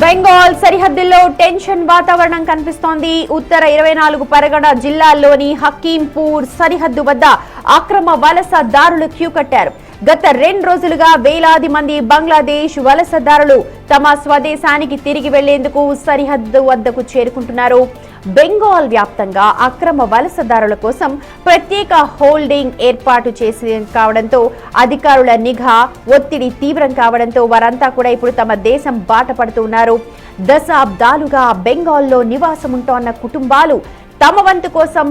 బెంగాల్ సరిహద్దుల్లో టెన్షన్ వాతావరణం కనిపిస్తోంది. ఉత్తర 24 పరగణ జిల్లాల్లోని హకీంపూర్ సరిహద్దు వద్ద అక్రమ వలసదారులు క్యూ కట్టారు. గత 2 రోజులుగా వేలాది మంది బంగ్లాదేశ్ వలసదారులు తమ స్వదేశానికి తిరిగి వెళ్లేందుకు సరిహద్దు వద్దకు చేరుకుంటున్నారు. బెంగాల్ వ్యాప్తంగా అక్రమ వలసదారుల కోసం ప్రత్యేక హోల్డింగ్ ఏర్పాటు చేసి కావడంతో అధికారుల నిఘా ఒత్తిడి తీవ్రం కావడంతో వారంతా కూడా ఇప్పుడు తమ దేశం బాట పడుతున్నారు. దశాబ్దాలుగా బెంగాల్లో నివాసం ఉంటోన్న కుటుంబాలు తమ వంతు కోసం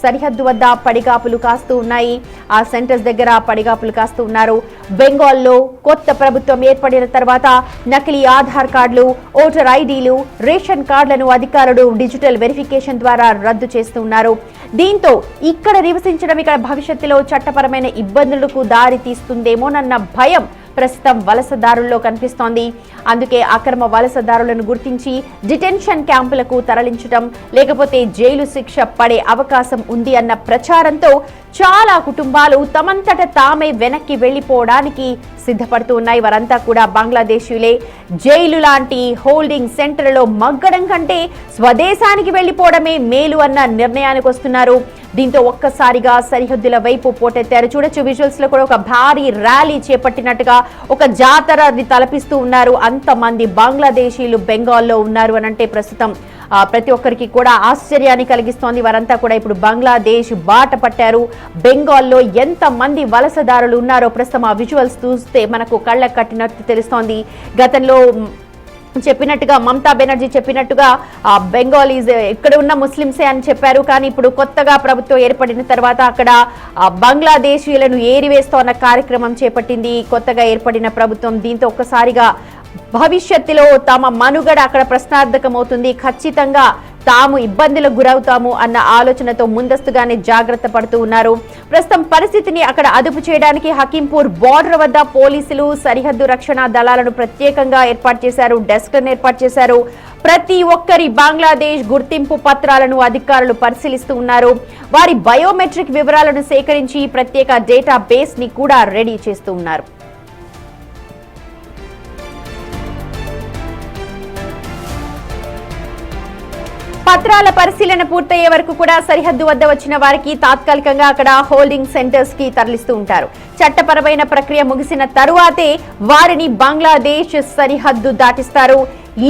సరిహద్దు వద్ద పడిగాపులు కాస్తూ ఉన్నాయి. ఆ సెంటర్స్ దగ్గర పడిగాపులు కాస్తూ ఉన్నారు. బెంగాల్లో కొత్త ప్రభుత్వం ఏర్పడిన తర్వాత నకిలీ ఆధార్ కార్డులు, ఓటర్ ఐడీలు, రేషన్ కార్డులను అధికారులు డిజిటల్ వెరిఫికేషన్ ద్వారా రద్దు చేస్తున్నారు. దీంతో ఇక్కడ నివసించడం ఇక్కడ భవిష్యత్తులో చట్టపరమైన ఇబ్బందులకు దారి తీస్తుందేమోనన్న భయం ప్రస్తుతం వలసదారుల్లో కనిపిస్తోంది. అందుకే అక్రమ వలసదారులను గుర్తించి డిటెన్షన్ క్యాంపులకు తరలించడం, లేకపోతే జైలు శిక్ష పడే అవకాశం ఉంది అన్న ప్రచారంతో చాలా కుటుంబాలు తమంతట తామే వెనక్కి వెళ్లిపోవడానికి సిద్ధపడుతూ ఉన్నాయి. వారంతా కూడా బంగ్లాదేశీయులే. జైలు లాంటి హోల్డింగ్ సెంటర్లో మగ్గడం కంటే స్వదేశానికి వెళ్లిపోవడమే మేలు అన్న నిర్ణయానికి వస్తున్నారు. దీంతో ఒక్కసారిగా సరిహద్దుల వైపు పోటెత్తారు. చూడొచ్చు విజువల్స్ లో కూడా ఒక భారీ ర్యాలీ చేపట్టినట్టుగా ఒక జాతరని తలపిస్తూ ఉన్నారు. అంతమంది బంగ్లాదేశీయులు బెంగాల్లో ఉన్నారు అని అంటే ప్రస్తుతం ప్రతి ఒక్కరికి కూడా ఆశ్చర్యాన్ని కలిగిస్తోంది. వారంతా కూడా ఇప్పుడు బంగ్లాదేశ్ బాట పట్టారు. బెంగాల్లో ఎంత మంది వలసదారులు ఉన్నారో ప్రస్తుతం ఆ విజువల్స్ చూస్తే మనకు కళ్ళకు కట్టినట్టు తెలుస్తోంది. గతంలో చెప్పినట్టుగా మమతా బెనర్జీ చెప్పినట్టుగా బెంగాలీస్ ఇక్కడ ఉన్న ముస్లింసే అని చెప్పారు. కానీ ఇప్పుడు కొత్తగా ప్రభుత్వం ఏర్పడిన తర్వాత అక్కడ బంగ్లాదేశీయులను ఏరివేస్తోన్న కార్యక్రమం చేపట్టింది కొత్తగా ఏర్పడిన ప్రభుత్వం. దీంతో ఒక్కసారిగా భవిష్యత్తులో తమ మనుగడ అక్కడ ప్రశ్నార్థకమవుతుంది. ఖచ్చితంగా తాము ఇబ్బందులకు గురవుతాము అన్న ఆలోచనతో ముందస్తుగానే జాగ్రత్త పడుతూ ఉన్నారు. ప్రస్తుతం పరిస్థితిని అక్కడ అదుపు చేయడానికి హకీంపూర్ బోర్డర్ వద్ద పోలీసులు సరిహద్దు రక్షణ దళాలను ప్రత్యేకంగా ఏర్పాటు చేశారు. డెస్క్లను ఏర్పాటు చేశారు. ప్రతి ఒక్కరి బంగ్లాదేశ్ గుర్తింపు పత్రాలను అధికారులు పరిశీలిస్తూ ఉన్నారు. వారి బయోమెట్రిక్ వివరాలను సేకరించి ప్రత్యేక డేటా బేస్ ని కూడా రెడీ చేస్తూ ఉన్నారు. పత్రాల పరిశీలన పూర్తయ్యే వరకు కూడా సరిహద్దు వద్ద వచ్చిన వారికి తాత్కాలికంగా అక్కడ హోల్డింగ్ సెంటర్స్ కి తరలిస్తూ ఉంటారు. చట్టపరమైన ప్రక్రియ ముగిసిన తరువాతే వారిని బంగ్లాదేశ్ సరిహద్దు దాటిస్తారు.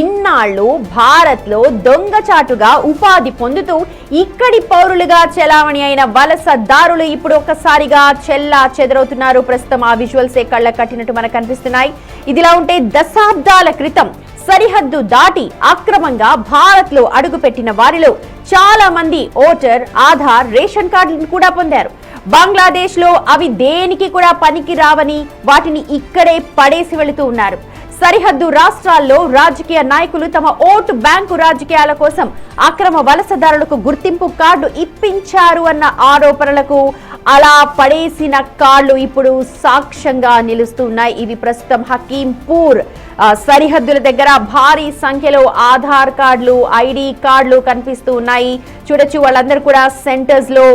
ఇన్నాళ్లు భారత్ లో దొంగచాటుగా ఉపాధి పొందుతూ ఇక్కడి పౌరులుగా చెలామణి అయిన వలసదారులు ఇప్పుడు ఒక్కసారిగా చెల్లా చెదరవుతున్నారు. ప్రస్తుతం ఆ విజువల్సే కళ్ళ కట్టినట్టు మనకు కనిపిస్తున్నాయి. ఇదిలా ఉంటే దశాబ్దాల క్రితం సరిహద్దు దాటి అక్రమంగా భారత్ లో అడుగుపెట్టిన వారిలో చాలా మంది ఓటర్, ఆధార్, రేషన్ కార్డులను కూడా పొందారు. బంగ్లాదేశ్ లో అవి దేనికి కూడా పనికి రావని వాటిని ఇక్కడే పడేసి వెళుతూ ఉన్నారు. సరిహద్దు రాష్ట్రాల్లో రాజకీయ నాయకులు తమ ఓటు బ్యాంకు రాజకీయాల కోసం అక్రమ వలసదారులకు గుర్తింపు కార్డు ఇప్పించారు అన్న ఆరోపణలకు అలా పడేసిన కార్డులు ఇప్పుడు సాక్ష్యంగా నిలుస్తున్నాయి. ఇవి ప్రస్తుతం హకీంపూర్ సరిహద్దుల దగ్గర భారీ సంఖ్యలో ఆధార్ కార్డులు, ఐడి కార్డులు కనిపిస్తూ ఉన్నాయి. చూడొచ్చు వాళ్ళందరూ కూడా సెంటర్స్ లో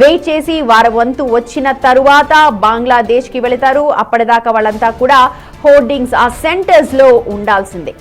వెయిట్ చేసి వారి వంతు వచ్చిన తరువాత బంగ్లాదేశ్ కి వెళతారు. అప్పటిదాకా వాళ్ళంతా కూడా హోర్డింగ్స్ ఆ సెంటర్స్ లో ఉండాల్సిందే.